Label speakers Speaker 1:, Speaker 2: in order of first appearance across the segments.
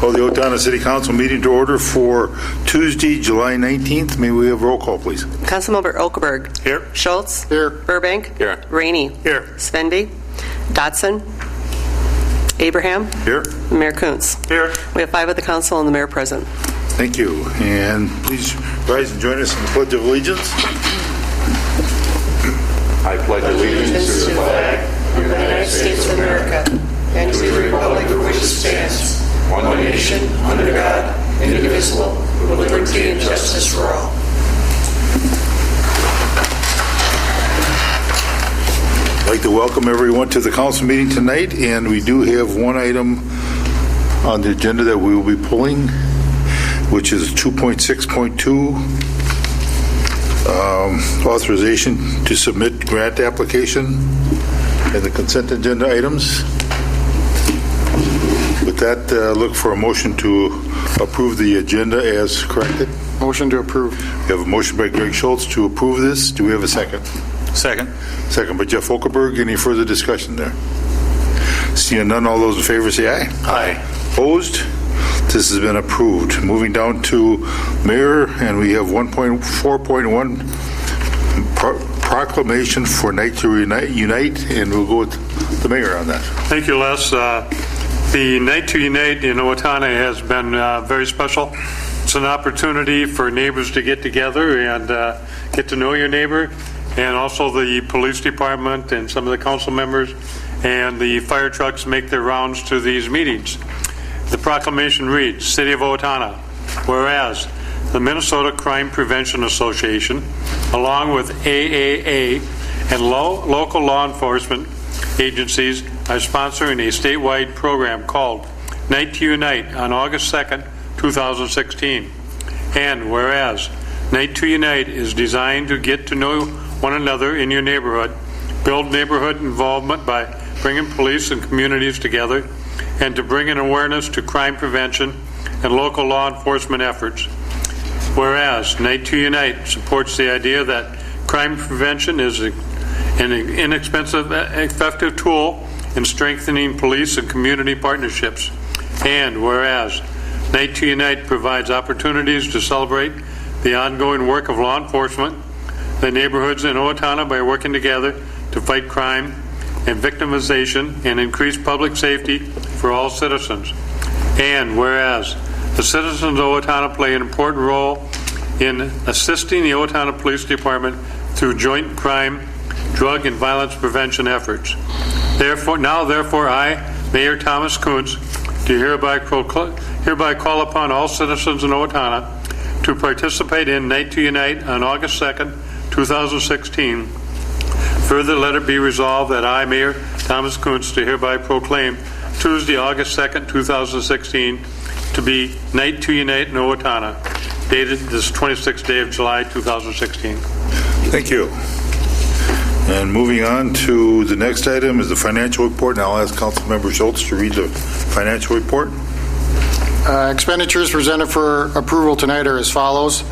Speaker 1: Call the Owatonna City Council meeting to order for Tuesday, July 19th. May we have roll call, please?
Speaker 2: Councilmember Okerberg.
Speaker 1: Here.
Speaker 2: Schultz.
Speaker 1: Here.
Speaker 2: Burbank.
Speaker 1: Here.
Speaker 2: Rainey.
Speaker 1: Here.
Speaker 2: Svenby. Dotson. Abraham.
Speaker 1: Here.
Speaker 2: Mayor Kuntz.
Speaker 1: Here.
Speaker 2: We have 5 of the council and the mayor present.
Speaker 1: Thank you. And please rise and join us in the Pledge of Allegiance.
Speaker 3: I pledge allegiance to the flag of the United States of America and to the republic for which it stands, one nation, under God, indivisible, with liberty and justice for all.
Speaker 1: I'd like to welcome everyone to the council meeting tonight, and we do have one item on the agenda that we will be pulling, which is 2.6.2, authorization to submit grant application and the consent agenda items. With that, look for a motion to approve the agenda as corrected.
Speaker 4: Motion to approve.
Speaker 1: We have a motion by Greg Schultz to approve this. Do we have a second?
Speaker 4: Second.
Speaker 1: Second by Jeff Okerberg. Any further discussion there? Seeing none, all those in favor say aye.
Speaker 4: Aye.
Speaker 1: Opposed? This has been approved. Moving down to Mayor, and we have 1.4.1 proclamation for Night to Unite, and we'll go with the mayor on that.
Speaker 5: Thank you, Les. The Night to Unite in Owatonna has been very special. It's an opportunity for neighbors to get together and get to know your neighbor, and also the police department and some of the council members and the fire trucks make their rounds to these meetings. The proclamation reads, City of Owatonna, whereas the Minnesota Crime Prevention Association, along with AAA and local law enforcement agencies, are sponsoring a statewide program called Night to Unite on August 2nd, 2016. And whereas Night to Unite is designed to get to know one another in your neighborhood, build neighborhood involvement by bringing police and communities together, and to bring an awareness to crime prevention and local law enforcement efforts. Whereas Night to Unite supports the idea that crime prevention is an inexpensive, effective tool in strengthening police and community partnerships. And whereas Night to Unite provides opportunities to celebrate the ongoing work of law enforcement, the neighborhoods in Owatonna by working together to fight crime and victimization and increase public safety for all citizens. And whereas the citizens of Owatonna play an important role in assisting the Owatonna Police Department through joint crime, drug, and violence prevention efforts. Therefore, I, Mayor Thomas Kuntz, do hereby call upon all citizens in Owatonna to participate in Night to Unite on August 2nd, 2016. Further, let it be resolved that I, Mayor Thomas Kuntz, do hereby proclaim Tuesday, August 2nd, 2016, to be Night to Unite in Owatonna, dated this 26th day of July, 2016.
Speaker 1: Thank you. And moving on to the next item is the financial report. Now I'll ask Councilmember Schultz to read the financial report.
Speaker 4: Expenditures presented for approval tonight are as follows.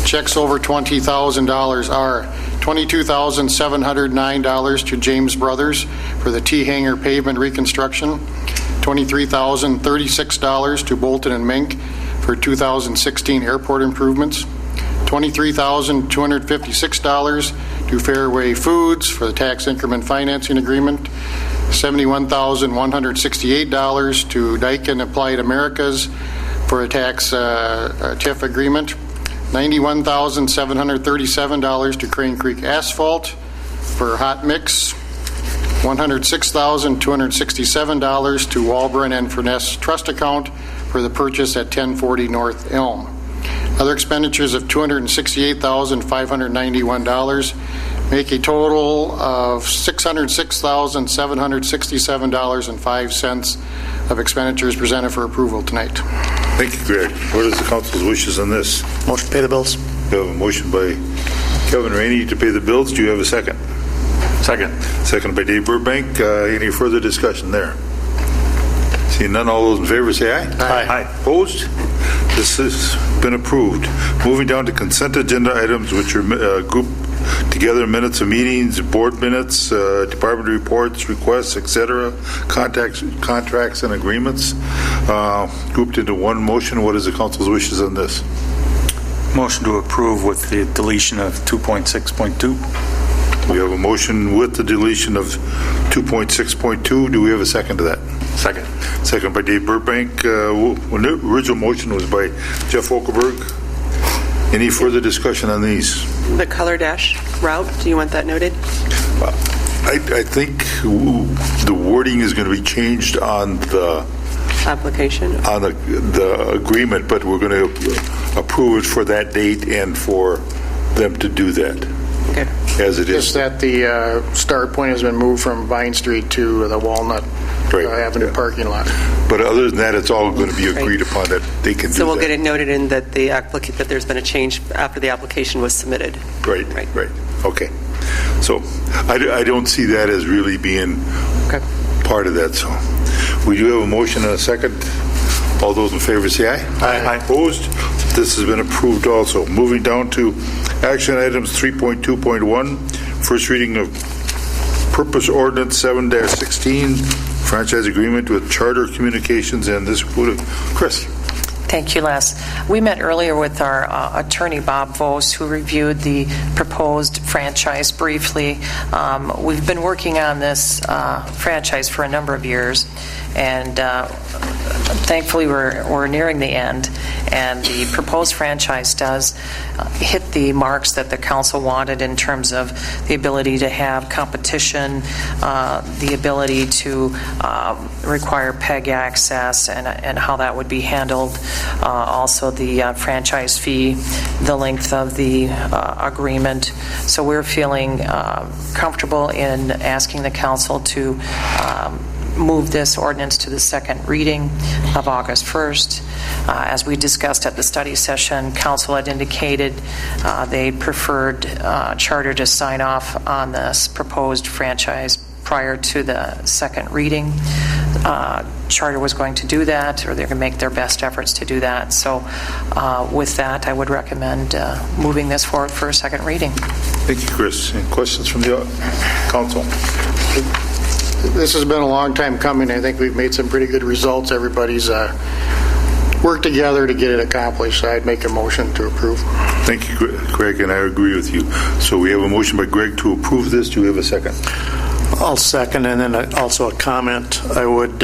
Speaker 4: Checks over $20,000 are $22,709 to James Brothers for the T-Hanger pavement reconstruction, $23,036 to Bolton and Mink for 2016 airport improvements, $23,256 to Fairway Foods for the tax increment financing agreement, $71,168 to Daikin Applied Americas for a tax TIF agreement, $91,737 to Crane Creek Asphalt for hot mix, $106,267 to Walburn and Furness Trust Account for the purchase at 1040 North Elm. Other expenditures of $268,591 make a total of $606,767.05 of expenditures presented for approval tonight.
Speaker 1: Thank you, Greg. What is the council's wishes on this?
Speaker 4: Motion to pay the bills.
Speaker 1: We have a motion by Kevin Rainey to pay the bills. Do you have a second?
Speaker 5: Second.
Speaker 1: Second by Dave Burbank. Any further discussion there? Seeing none, all those in favor say aye.
Speaker 5: Aye.
Speaker 1: Opposed? This has been approved. Moving down to consent agenda items, which are grouped together minutes of meetings, board minutes, department reports, requests, etc., contracts and agreements, grouped into one motion. What is the council's wishes on this?
Speaker 6: Motion to approve with the deletion of 2.6.2.
Speaker 1: We have a motion with the deletion of 2.6.2. Do we have a second to that?
Speaker 6: Second.
Speaker 1: Second by Dave Burbank. When the original motion was by Jeff Okerberg. Any further discussion on these?
Speaker 2: The color dash route, do you want that noted?
Speaker 1: I think the wording is going to be changed on the
Speaker 2: Application.
Speaker 1: on the agreement, but we're going to approve it for that date and for them to do that
Speaker 2: Okay.
Speaker 1: as it
Speaker 4: Just
Speaker 1: is.
Speaker 4: that the start point has been moved from Vine Street to the Walnut
Speaker 1: Right.
Speaker 4: Avenue parking lot.
Speaker 1: But other than that, it's all going to be agreed upon that they can do that.
Speaker 2: So we'll get it noted in that that there's been a change after the application was submitted.
Speaker 1: Right. Okay. So I don't see that as really being
Speaker 2: Okay.
Speaker 1: part of that. So we do have a motion and a second. All those in favor say aye.
Speaker 6: Aye.
Speaker 1: Opposed? This has been approved also. Moving down to action items 3.2.1, first reading of Purpose Ordinance 7-16, franchise agreement with Charter Communications, and this would Chris.
Speaker 7: Thank you, Les. We met earlier with our attorney, Bob Vos, who reviewed the proposed franchise briefly. We've been working on this franchise for a number of years, and thankfully we're nearing the end, and the proposed franchise does hit the marks that the council wanted in terms of the ability to have competition, the ability to require PEG access, and how that would be handled. Also the franchise fee, the length of the agreement. So we're feeling comfortable in asking the council to move this ordinance to the second reading of August 1st. As we discussed at the study session, council had indicated they preferred Charter to sign off on this proposed franchise prior to the second reading. Charter was going to do that, or they're going to make their best efforts to do that. So with that, I would recommend moving this forward for a second reading.
Speaker 1: Thank you, Chris. Any questions from the council?
Speaker 4: This has been a long time coming. I think we've made some pretty good results. Everybody's worked together to get it accomplished. I'd make a motion to approve.
Speaker 1: Thank you, Greg, and I agree with you. So we have a motion by Greg to approve this. Do we have a second?
Speaker 3: I'll second, and then also a comment. I would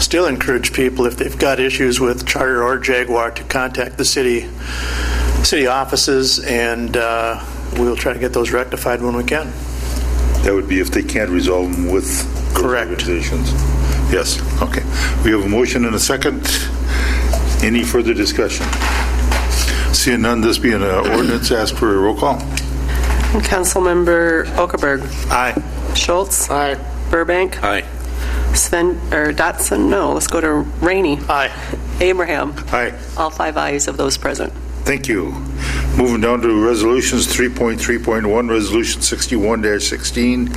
Speaker 3: still encourage people, if they've got issues with Charter or Jaguar, to contact the city offices, and we'll try to get those rectified when we can.
Speaker 1: That would be if they can't resolve them with those
Speaker 3: Correct.
Speaker 1: organizations. Yes. Okay. We have a motion and a second. Any further discussion? Seeing none, this being an ordinance, ask for a roll call.
Speaker 2: Councilmember Okerberg.
Speaker 3: Aye.
Speaker 2: Schultz.
Speaker 4: Aye.
Speaker 2: Burbank.
Speaker 6: Aye.
Speaker 2: Dotson. No, let's go to Rainey.
Speaker 3: Aye.
Speaker 2: Abraham.
Speaker 1: Aye.
Speaker 2: All 5 ayes of those present.
Speaker 1: Thank you. Moving down to resolutions 3.3.1, resolution 61-16,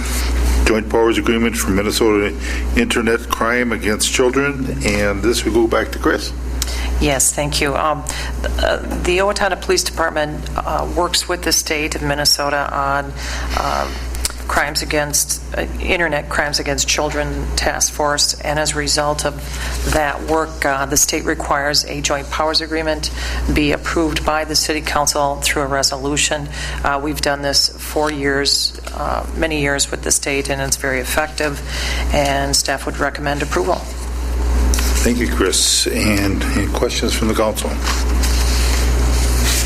Speaker 1: joint powers agreement for Minnesota Internet crime against children, and this will go back to Chris.
Speaker 7: Yes, thank you. The Owatonna Police Department works with the state of Minnesota on internet crimes against children task force, and as a result of that work, the state requires a joint powers agreement be approved by the city council through a resolution. We've done this for years, many years with the state, and it's very effective, and staff would recommend approval.
Speaker 1: Thank you, Chris. And any questions from the council?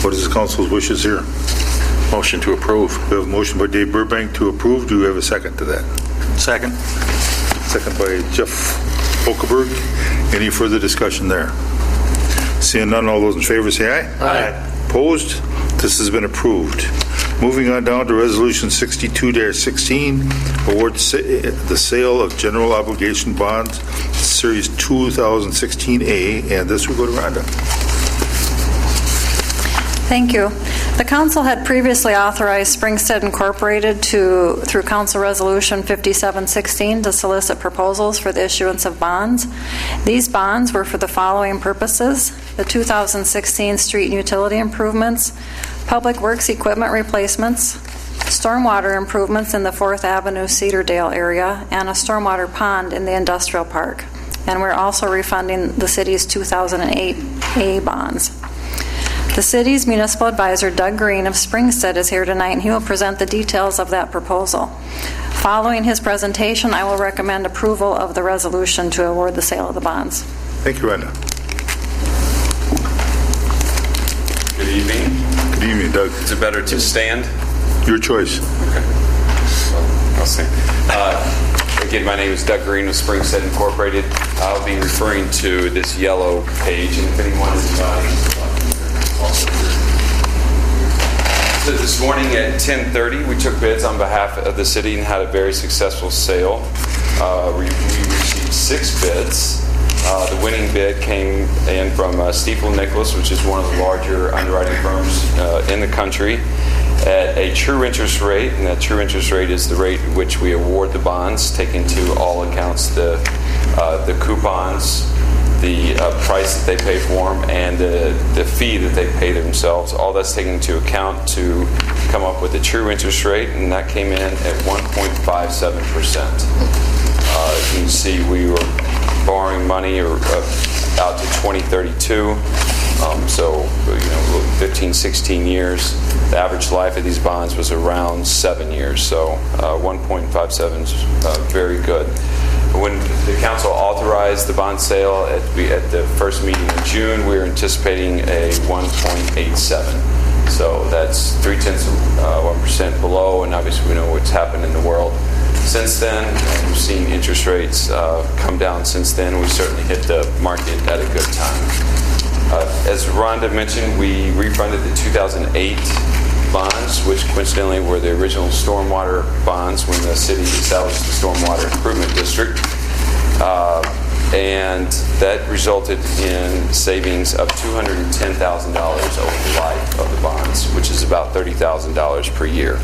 Speaker 1: What is the council's wishes here?
Speaker 6: Motion to approve.
Speaker 1: We have a motion by Dave Burbank to approve. Do we have a second to that?
Speaker 6: Second.
Speaker 1: Second by Jeff Okerberg. Any further discussion there? Seeing none, all those in favor say aye.
Speaker 3: Aye.
Speaker 1: Opposed? This has been approved. Moving on down to Resolution 62-16, award the sale of general obligation bonds, Series 2016A, and this will go to Rhonda.
Speaker 8: Thank you. The council had previously authorized Springstead Incorporated through Council Resolution 5716 to solicit proposals for the issuance of bonds. These bonds were for the following purposes: the 2016 street and utility improvements, public works equipment replacements, stormwater improvements in the 4th Avenue Cedardale area, and a stormwater pond in the industrial park. And we're also refunding the city's 2008 A bonds. The city's municipal advisor, Doug Green of Springstead, is here tonight, and he will present the details of that proposal. Following his presentation, I will recommend approval of the resolution to award the sale of the bonds.
Speaker 1: Thank you, Rhonda.
Speaker 9: Good evening.
Speaker 1: Good evening, Doug.
Speaker 9: Is it better to stand?
Speaker 1: Your choice.
Speaker 9: Okay. Well, I'll stand. Again, my name is Doug Green with Springstead Incorporated. I'll be referring to this yellow page, and if anyone is also here. So this morning at 10:30, we took bids on behalf of the city and had a very successful sale. We received 6 bids. The winning bid came in from Stifel Nicholas, which is one of the larger underwriting firms in the country, at a true interest rate, and that true interest rate is the rate at which we award the bonds, take into all accounts the coupons, the price that they pay for them, and the fee that they pay themselves. All that's taken into account to come up with the true interest rate, and that came in at 1.57%. As you can see, we were borrowing money out to 2032. So, 15, 16 years. The average life of these bonds was around 7 years. So 1.57 is very good. When the council authorized the bond sale at the first meeting in June, we were anticipating a 1.87. So that's 0.3% below, and obviously we know what's happened in the world since then. We've seen interest rates come down since then. We certainly hit the market at a good time. As Rhonda mentioned, we refunded the 2008 bonds, which coincidentally were the original stormwater bonds when the city established the Stormwater Improvement District. And that resulted in savings of $210,000 over the life of the bonds, which is about $30,000 per year.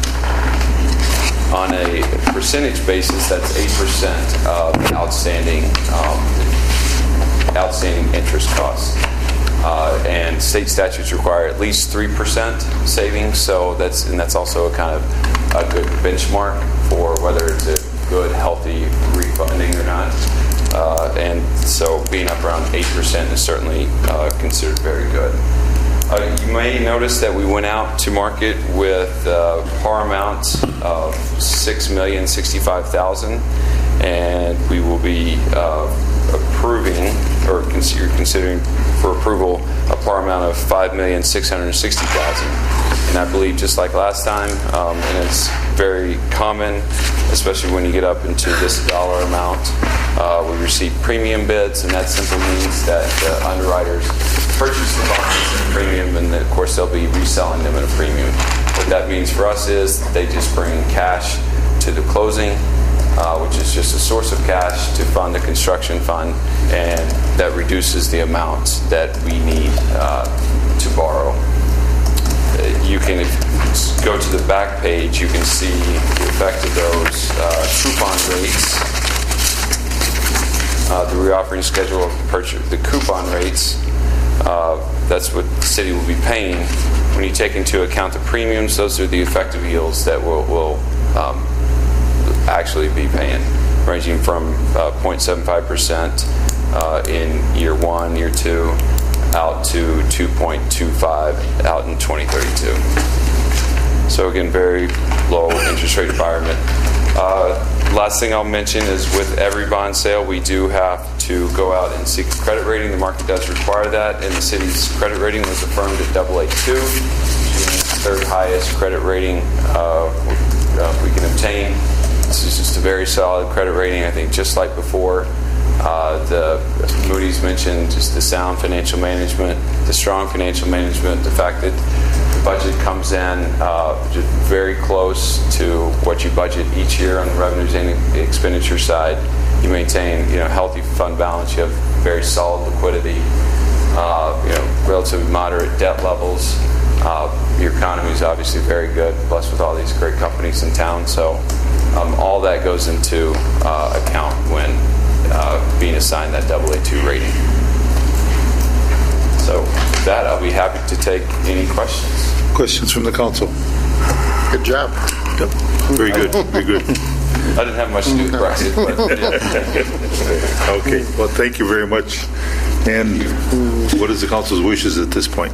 Speaker 9: On a percentage basis, that's 8% of outstanding interest costs. And state statutes require at least 3% savings, so that's also a kind of a good benchmark for whether it's a good, healthy refunding or not. And so being up around 8% is certainly considered very good. You may notice that we went out to market with par amounts of $6,065,000, and we will be approving, or considering for approval, a par amount of $5,660,000. And I believe, just like last time, and it's very common, especially when you get up into this dollar amount, we receive premium bids, and that simply means that the underwriters purchase the bonds at a premium, and of course they'll be reselling them at a premium. What that means for us is they just bring cash to the closing, which is just a source of cash to fund the construction fund, and that reduces the amounts that we need to borrow. You can go to the back page, you can see the effect of those coupon rates, the reoffering schedule of the coupon rates. That's what the city will be paying. When you take into account the premiums, those are the effective yields that we'll actually be paying, ranging from 0.75% in year 1, year 2, out to 2.25 out in 2032. So again, very low interest rate environment. Last thing I'll mention is with every bond sale, we do have to go out and seek a credit rating. The market does require that, and the city's credit rating was affirmed at AA2, which is the third highest credit rating we can obtain. This is just a very solid credit rating. I think just like before, the Moody's mentioned just the sound financial management, the strong financial management, the fact that the budget comes in just very close to what you budget each year on the revenues and the expenditure side. You maintain, healthy fund balance. You have very solid liquidity. Relatively moderate debt levels. Your economy is obviously very good, blessed with all these great companies in town. So all that goes into account when being assigned that AA2 rating. So with that, I'll be happy to take any questions.
Speaker 1: Questions from the council?
Speaker 4: Good job.
Speaker 1: Very good, very good.
Speaker 9: I didn't have much to do with Brexit, but yeah.
Speaker 1: Okay, well, thank you very much. And what is the council's wishes at this point?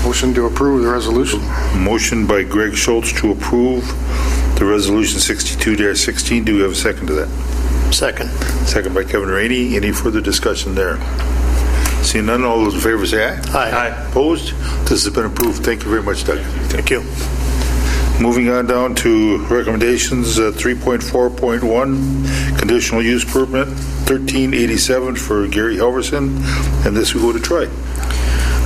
Speaker 4: Motion to approve the resolution.
Speaker 1: Motion by Greg Schultz to approve the resolution 62-16. Do we have a second to that?
Speaker 3: Second.
Speaker 1: Second by Kevin Rainey. Any further discussion there? Seeing none, all those in favor say aye.
Speaker 3: Aye.
Speaker 1: Opposed? This has been approved. Thank you very much, Doug.
Speaker 3: Thank you.
Speaker 1: Moving on down to recommendations, 3.4.1, conditional use permit, 1387 for Gary Helverson, and this will go to Troy.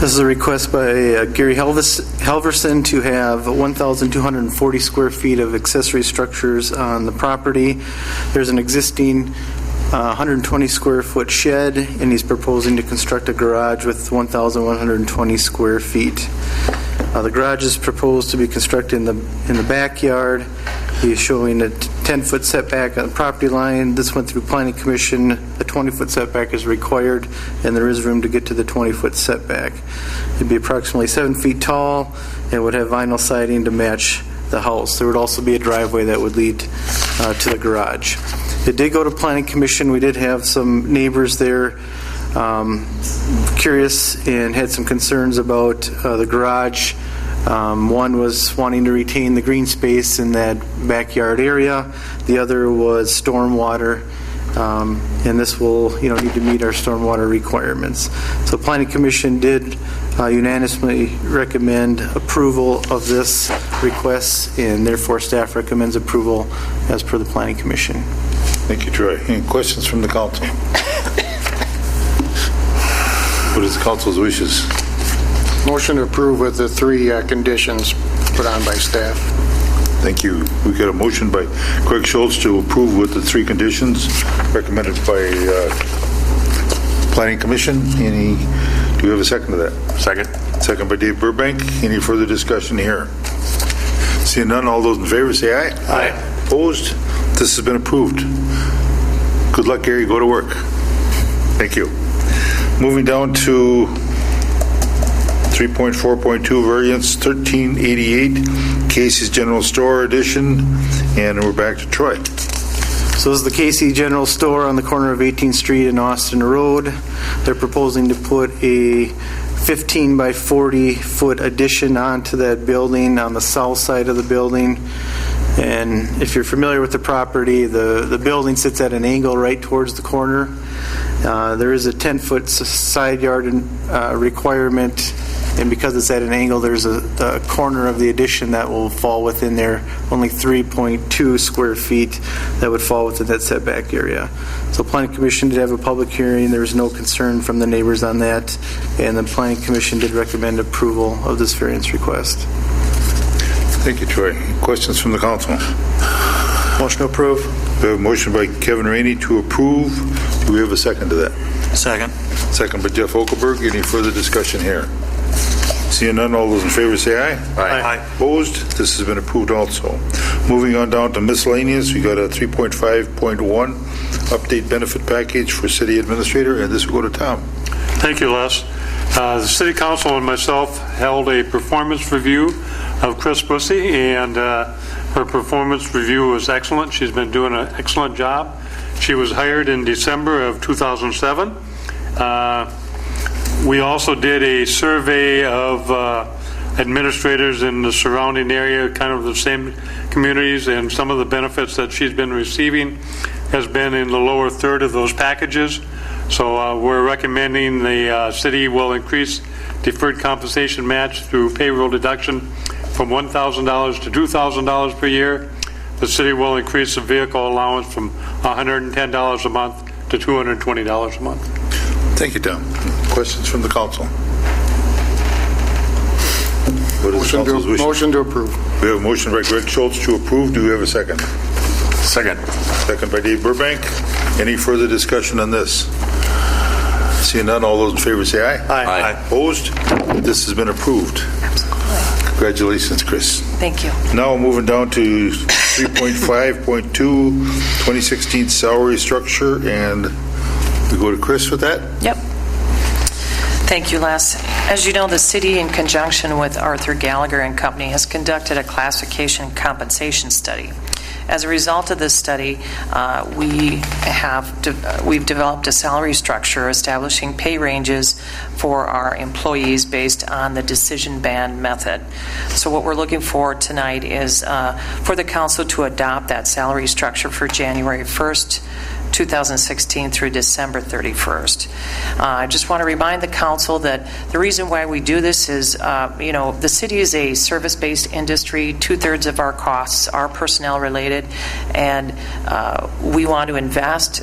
Speaker 10: This is a request by Gary Helverson to have 1,240 square feet of accessory structures on the property. There's an existing 120 square foot shed, and he's proposing to construct a garage with 1,120 square feet. The garage is proposed to be constructed in the backyard. He is showing a 10-foot setback on the property line. This went through Planning Commission. A 20-foot setback is required, and there is room to get to the 20-foot setback. It'd be approximately 7 feet tall and would have vinyl siding to match the house. There would also be a driveway that would lead to the garage. It did go to Planning Commission. We did have some neighbors there curious and had some concerns about the garage. One was wanting to retain the green space in that backyard area. The other was stormwater, and this will, need to meet our stormwater requirements. So Planning Commission did unanimously recommend approval of this request, and therefore staff recommends approval as per the Planning Commission.
Speaker 1: Thank you, Troy. Any questions from the council? What is the council's wishes?
Speaker 4: Motion to approve with the 3 conditions put on by staff.
Speaker 1: Thank you. We've got a motion by Greg Schultz to approve with the 3 conditions recommended by Planning Commission. Do you have a second to that?
Speaker 3: Second.
Speaker 1: Second by Dave Burbank. Any further discussion here? Seeing none, all those in favor say aye.
Speaker 3: Aye.
Speaker 1: Opposed? This has been approved. Good luck, Gary. Go to work. Thank you. Moving down to 3.4.2 variance 1388, Casey's General Store edition, and we're back to Troy.
Speaker 10: So this is the Casey General Store on the corner of 18th Street and Austin Road. They're proposing to put a 15 by 40 foot addition onto that building on the south side of the building. And if you're familiar with the property, the building sits at an angle right towards the corner. There is a 10-foot side yard requirement, and because it's at an angle, there's a corner of the addition that will fall within there, only 3.2 square feet that would fall within that setback area. So Planning Commission did have a public hearing. There was no concern from the neighbors on that, and the Planning Commission did recommend approval of this variance request.
Speaker 1: Thank you, Troy. Questions from the council?
Speaker 3: Motion to approve.
Speaker 1: We have a motion by Kevin Rainey to approve. Do we have a second to that?
Speaker 6: Second.
Speaker 1: Second by Jeff Okelberg. Any further discussion here? Seeing none, all those in favor say aye.
Speaker 3: Aye.
Speaker 1: Opposed? This has been approved also. Moving on down to miscellaneous, we got a 3.5.1 update benefit package for city administrator, and this will go to Tom.
Speaker 5: Thank you, Les. The City Council and myself held a performance review of Chris Bussey, and her performance review was excellent. She's been doing an excellent job. She was hired in December of 2007. We also did a survey of administrators in the surrounding area, kind of the same communities, and some of the benefits that she's been receiving has been in the lower third of those packages. So we're recommending the city will increase deferred compensation match through payroll deduction from $1,000 to $2,000 per year. The city will increase the vehicle allowance from $110 a month to $220 a month.
Speaker 1: Thank you, Tom. Questions from the council? What is the council's wish?
Speaker 4: Motion to approve.
Speaker 1: We have a motion by Greg Schultz to approve. Do we have a second?
Speaker 3: Second.
Speaker 1: Second by Dave Burbank. Any further discussion on this? Seeing none, all those in favor say aye.
Speaker 3: Aye.
Speaker 1: Opposed? This has been approved. Congratulations, Chris.
Speaker 7: Thank you.
Speaker 1: Now moving down to 3.5.2, 2016 salary structure, and we go to Chris with that.
Speaker 7: Yep. Thank you, Les. As you know, the city, in conjunction with Arthur Gallagher and Company, has conducted a classification compensation study. As a result of this study, we've developed a salary structure establishing pay ranges for our employees based on the decision band method. So what we're looking for tonight is for the council to adopt that salary structure for January 1st, 2016 through December 31st. I just want to remind the council that the reason why we do this is, the city is a service-based industry. 2/3 of our costs are personnel related, and we want to invest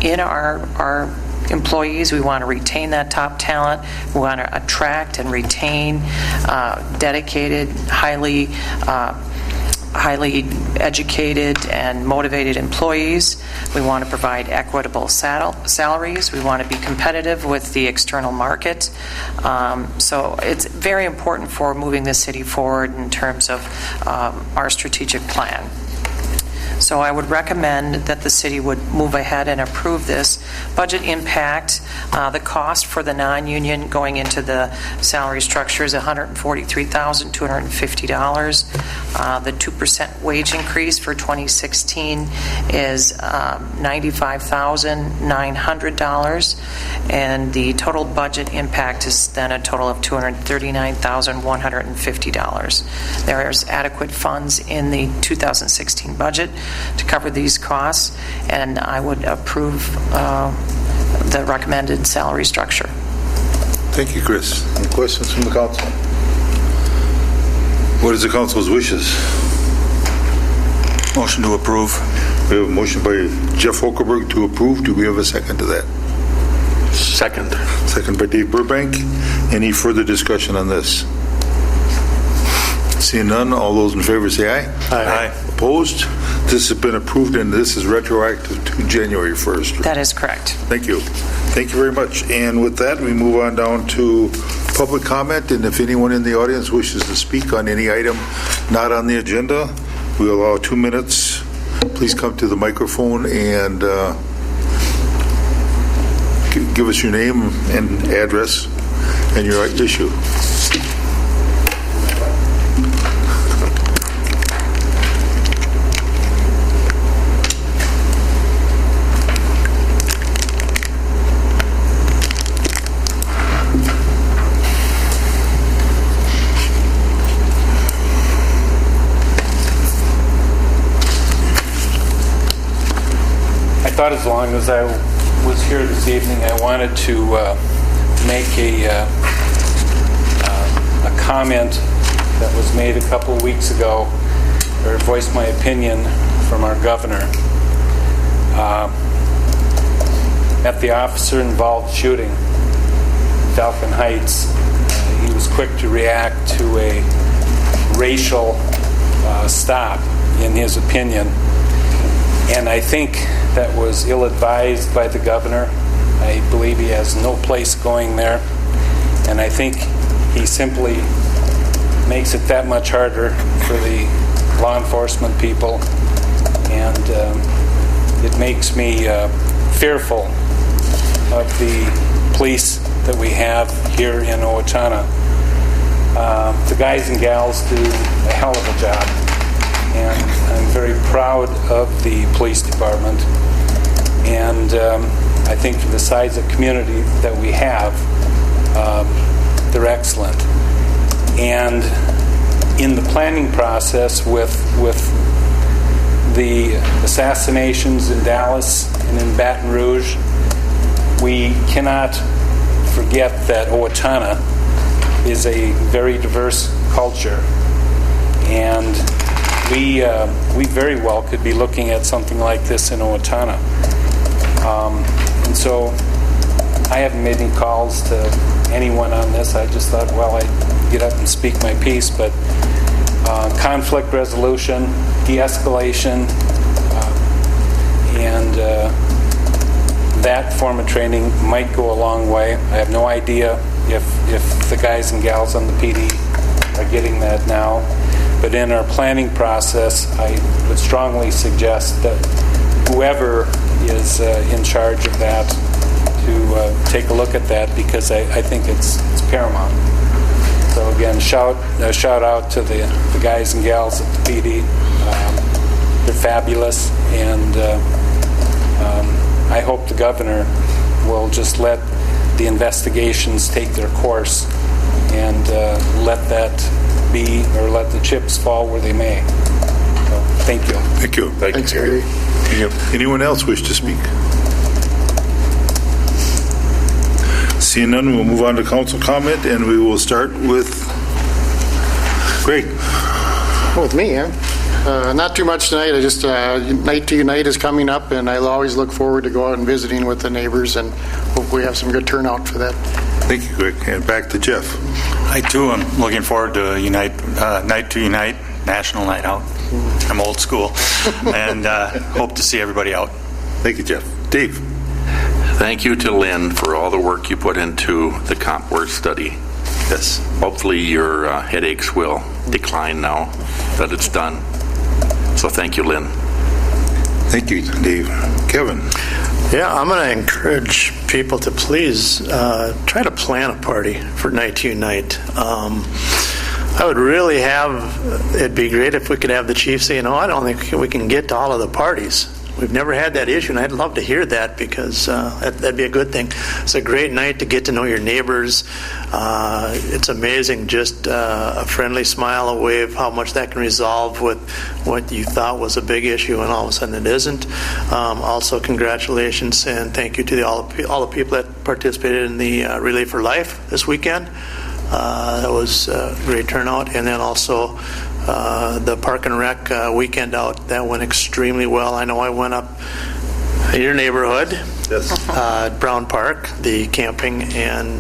Speaker 7: in our employees. We want to retain that top talent. We want to attract and retain dedicated, highly educated and motivated employees. We want to provide equitable salaries. We want to be competitive with the external market. So it's very important for moving the city forward in terms of our strategic plan. So I would recommend that the city would move ahead and approve this. Budget impact, the cost for the non-union going into the salary structure is $143,250. The 2% wage increase for 2016 is $95,900. And the total budget impact is then a total of $239,150. There's adequate funds in the 2016 budget to cover these costs, and I would approve the recommended salary structure.
Speaker 1: Thank you, Chris. Any questions from the council? What is the council's wishes?
Speaker 6: Motion to approve.
Speaker 1: We have a motion by Jeff Hokerberg to approve. Do we have a second to that?
Speaker 3: Second.
Speaker 1: Second by Dave Burbank. Any further discussion on this? Seeing none, all those in favor say aye.
Speaker 6: Aye.
Speaker 1: Opposed? This has been approved, and this is retroactive to January 1st.
Speaker 7: That is correct.
Speaker 1: Thank you. Thank you very much. And with that, we move on down to public comment, and if anyone in the audience wishes to speak on any item not on the agenda, we allow 2 minutes. Please come to the microphone and give us your name and address and your issue.
Speaker 11: I thought as long as I was here this evening, I wanted to make a comment that was made a couple of weeks ago, or voice my opinion from our governor. At the officer-involved shooting, Falcon Heights, he was quick to react to a racial stop, in his opinion. And I think that was ill-advised by the governor. I believe he has no place going there. And I think he simply makes it that much harder for the law enforcement people. And it makes me fearful of the police that we have here in Owatonna. The guys and gals do a hell of a job. And I'm very proud of the police department. And I think for the size of community that we have, they're excellent. And in the planning process with the assassinations in Dallas and in Baton Rouge, we cannot forget that Owatonna is a very diverse culture. And we very well could be looking at something like this in Owatonna. And so I haven't made any calls to anyone on this. I just thought, well, I'd get up and speak my piece. But conflict resolution, de-escalation, and that form of training might go a long way. I have no idea if the guys and gals on the PD are getting that now. But in our planning process, I would strongly suggest that whoever is in charge of that to take a look at that because I think it's paramount. So again, shout out to the guys and gals at the PD. They're fabulous, and I hope the governor will just let the investigations take their course and let that be, or let the chips fall where they may. So, thank you.
Speaker 1: Thank you.
Speaker 4: Thanks, Gary.
Speaker 1: Anyone else wish to speak? Seeing none, we'll move on to council comment, and we will start with Greg.
Speaker 4: With me, huh? Not too much tonight. I just Night to Unite is coming up, and I always look forward to go out and visiting with the neighbors, and hope we have some good turnout for that.
Speaker 1: Thank you, Greg. And back to Jeff.
Speaker 6: I, too, am looking forward to Night to Unite, National Night Out. I'm old school, and hope to see everybody out.
Speaker 1: Thank you, Jeff. Dave.
Speaker 12: Thank you to Lynn for all the work you put into the comp work study.
Speaker 1: Yes.
Speaker 12: Hopefully your headaches will decline now that it's done. So thank you, Lynn.
Speaker 1: Thank you, Dave. Kevin.
Speaker 13: Yeah, I'm going to encourage people to please try to plan a party for Night to Unite. I would really it'd be great if we could have the chief say, I don't think we can get to all of the parties. We've never had that issue, and I'd love to hear that because that'd be a good thing. It's a great night to get to know your neighbors. It's amazing, just a friendly smile, a wave, how much that can resolve with what you thought was a big issue, and all of a sudden it isn't. Also, congratulations and thank you to all the people that participated in the Relay for Life this weekend. That was a great turnout, and then also the Park and Rec weekend out, that went extremely well. I know I went up in your neighborhood,
Speaker 1: yes.
Speaker 13: Brown Park, the camping, and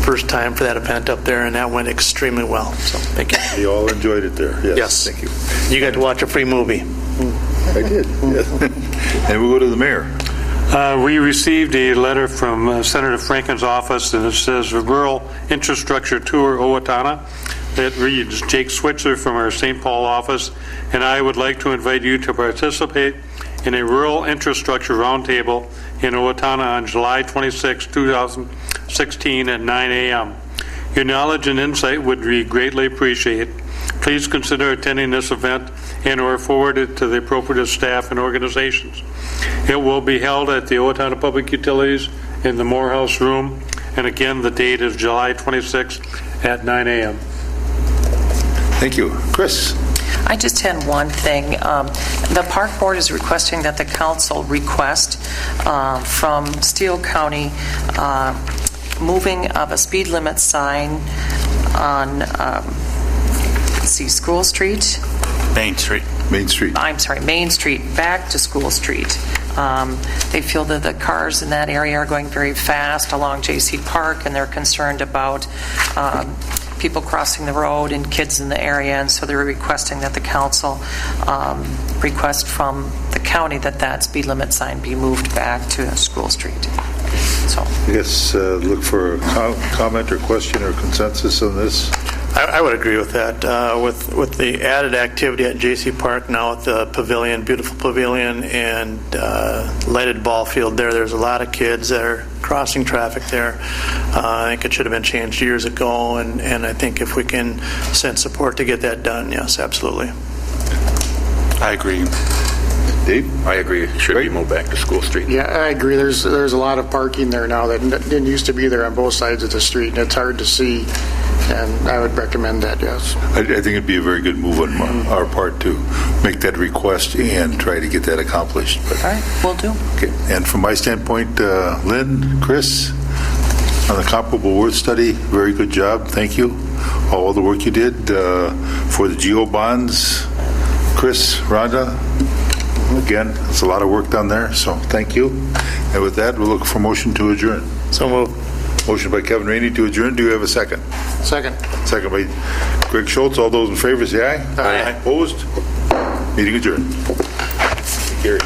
Speaker 13: first time for that event up there, and that went extremely well. So thank you.
Speaker 1: You all enjoyed it there.
Speaker 13: Yes.
Speaker 1: Thank you.
Speaker 13: You got to watch a free movie.
Speaker 1: I did. Yes. And we'll go to the mayor.
Speaker 5: We received a letter from Senator Franken's office, and it says Rural Infrastructure Tour Owatonna. It reads, Jake Switzer from our St. Paul office, and I would like to invite you to participate in a rural infrastructure roundtable in Owatonna on July 26, 2016 at 9 a.m. Your knowledge and insight would be greatly appreciated. Please consider attending this event and or forward it to the appropriate staff and organizations. It will be held at the Owatonna Public Utilities in the Morehouse Room, and again, the date is July 26 at 9 a.m.
Speaker 1: Thank you. Chris.
Speaker 7: I just had one thing. The Park Board is requesting that the council request from Steele County moving of a speed limit sign on, School Street?
Speaker 6: Main Street.
Speaker 1: Main Street.
Speaker 7: I'm sorry, Main Street back to School Street. They feel that the cars in that area are going very fast along J.C. Park, and they're concerned about people crossing the road and kids in the area, and so they're requesting that the council request from the county that speed limit sign be moved back to School Street. So,
Speaker 1: I guess look for a comment or question or consensus on this.
Speaker 13: I would agree with that. With the added activity at J.C. Park now at the pavilion, beautiful pavilion, and lighted ball field there's a lot of kids that are crossing traffic there. I think it should have been changed years ago, and I think if we can send support to get that done, yes, absolutely.
Speaker 6: I agree.
Speaker 1: Dave?
Speaker 12: I agree. It should be moved back to School Street.
Speaker 4: Yeah, I agree. There's a lot of parking there now that didn't used to be there on both sides of the street, and it's hard to see. And I would recommend that, yes.
Speaker 1: I think it'd be a very good move on our part to make that request and try to get that accomplished. But,
Speaker 7: all right, we'll do.
Speaker 1: Okay. And from my standpoint, Lynn, Chris, on the comparable worth study, very good job. Thank you. All the work you did for the GO bonds. Chris, Rhonda, again, it's a lot of work done there, so thank you. And with that, we'll look for motion to adjourn.
Speaker 13: So moved.
Speaker 1: Motion by Kevin Rainey to adjourn. Do you have a second?
Speaker 4: Second.
Speaker 1: Second by Greg Schultz. All those in favor say aye.
Speaker 13: Aye.
Speaker 1: Opposed? Meeting adjourned. Carried.